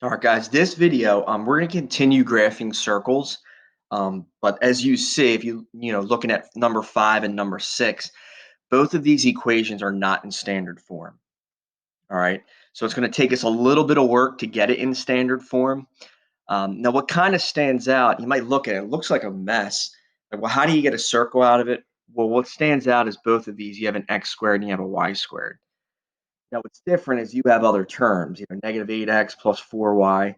All right, guys, this video, we're going to continue graphing circles. But as you see, if looking at number 5 and number 6, both of these equations are not in standard form. All right, so it's going to take us a little bit of work to get it in standard form. Now, what kind of stands out, you might look at it, it looks like a mess. Well, how do you get a circle out of it? Well, what stands out is both of these. You have an x squared and you have a y squared. Now, what's different is you have other terms, negative 8x plus 4y.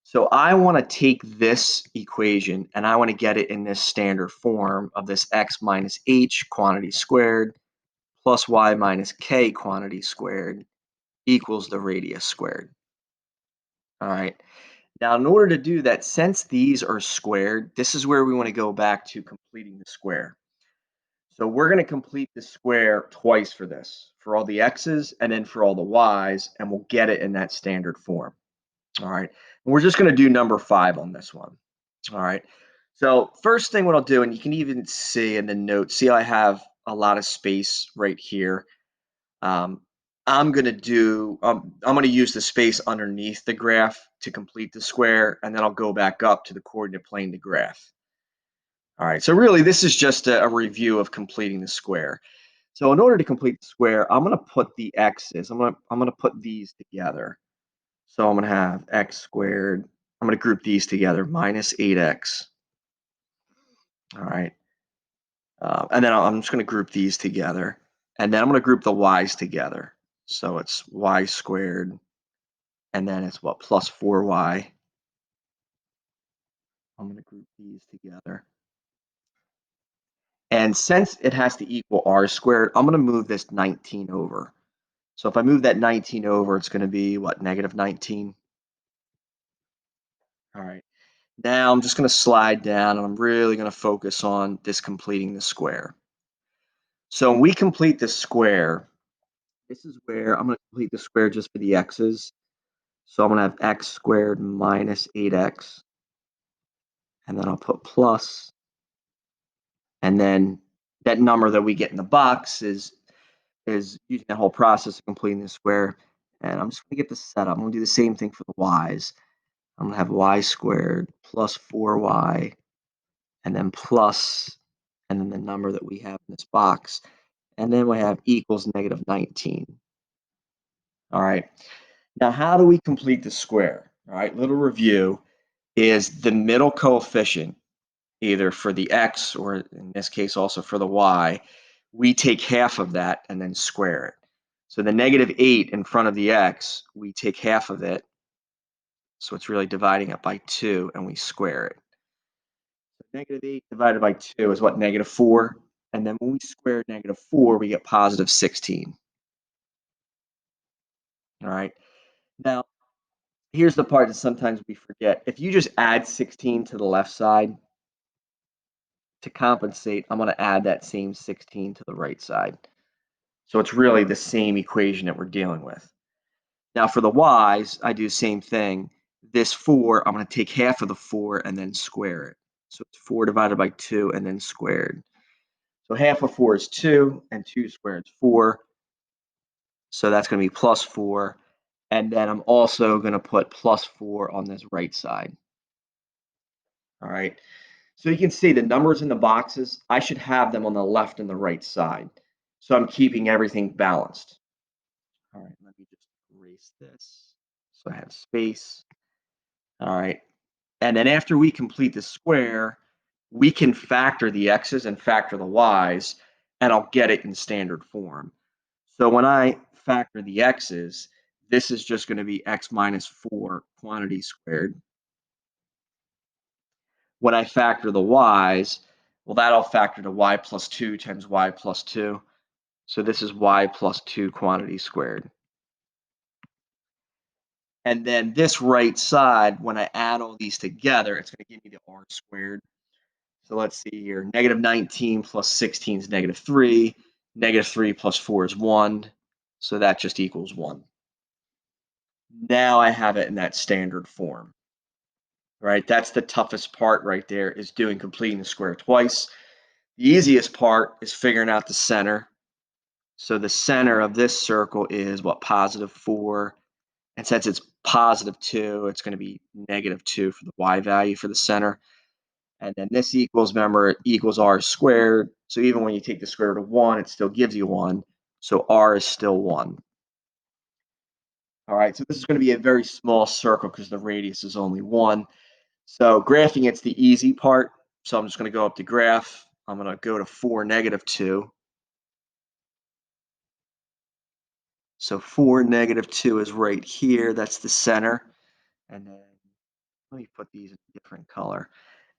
So I want to take this equation and I want to get it in this standard form of this x minus h quantity squared plus y minus k quantity squared equals the radius squared. All right. Now, in order to do that, since these are squared, this is where we want to go back to completing the square. So we're going to complete the square twice for this, for all the x's and then for all the y's, and we'll get it in that standard form. All right. And we're just going to do number 5 on this one. All right. So first thing what I'll do, and you can even see in the notes, see I have a lot of space right here. Um, I'm going to use the space underneath the graph to complete the square, and then I'll go back up to the coordinate plane to graph. All right, so really this is just a review of completing the square. So in order to complete the square, I'm going to put the x's, I'm going to put these together. So I'm going to have x squared, I'm going to group these together, minus 8x. All right, and then I'm just going to group these together. And then I'm going to group the y's together. So it's y squared, and then it's what, plus 4y. I'm going to group these together. And since it has to equal r squared, I'm going to move this 19 over. So if I move that 19 over, it's going to be what, negative 19? All right. Now I'm just going to slide down and I'm really going to focus on this completing the square. So when we complete the square, this is where I'm going to complete the square just for the x's. So I'm going to have x squared minus 8x. And then I'll put plus. And then that number that we get in the box is using that whole process of completing the square. And I'm just going to get this set up. I'm going to do the same thing for the y's. I'm going to have y squared plus 4y and then plus, and then the number that we have in this box. And then we have equals negative 19. All right. Now, how do we complete the square? All right, little review is the middle coefficient, either for the x or in this case also for the y, we take half of that and then square it. So the negative 8 in front of the x, we take half of it. So it's really dividing it by 2 and we square it. Negative 8 divided by 2 is what, negative 4? And then when we square negative 4, we get positive 16. All right. Now, here's the part that sometimes we forget. If you just add 16 to the left side, to compensate, I'm going to add that same 16 to the right side. So it's really the same equation that we're dealing with. Now for the y's, I do the same thing. This 4, I'm going to take half of the 4 and then square it. So it's 4 divided by 2 and then squared. So half of 4 is 2, and 2 squared is 4. So that's going to be plus 4. And then I'm also going to put plus 4 on this right side. All right. So you can see the numbers in the boxes, I should have them on the left and the right side. So I'm keeping everything balanced. All right, let me just erase this. So I have space. All right. And then after we complete the square, we can factor the x's and factor the y's, and I'll get it in standard form. So when I factor the x's, this is just going to be x minus 4 quantity squared. When I factor the y's, well, that'll factor to y plus 2 times y plus 2. So this is y plus 2 quantity squared. And then this right side, when I add all these together, it's going to give me the r squared. So let's see here. Negative 19 plus 16 is negative 3. Negative 3 plus 4 is 1. So that just equals 1. Now I have it in that standard form. Right? That's the toughest part right there, is completing the square twice. The easiest part is figuring out the center. So the center of this circle is what, positive 4. And since it's positive 2, it's going to be negative 2 for the y value for the center. And then this equals, remember, it equals r squared. So even when you take the square root of 1, it still gives you 1. So r is still 1. All right, so this is going to be a very small circle because the radius is only 1. So graphing, it's the easy part. So I'm just going to go up to graph. I'm going to go to 4, negative 2. So 4, negative 2 is right here. That's the center. And then let me put these in a different color.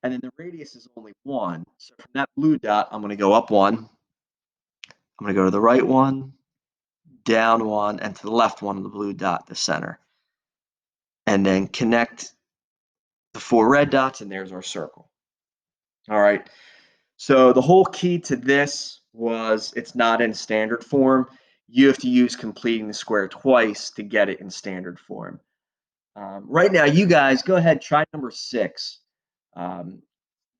And then the radius is only 1. So from that blue dot, I'm going to go up 1. I'm going to go to the right one, down 1, and to the left one, the blue dot, the center. And then connect the 4 red dots, and there's our circle. All right. So the whole key to this was it's not in standard form. You have to use completing the square twice to get it in standard form. Right now, you guys go ahead, try number 6. Um,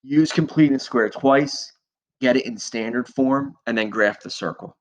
use completing the square twice, get it in standard form, and then graph the circle.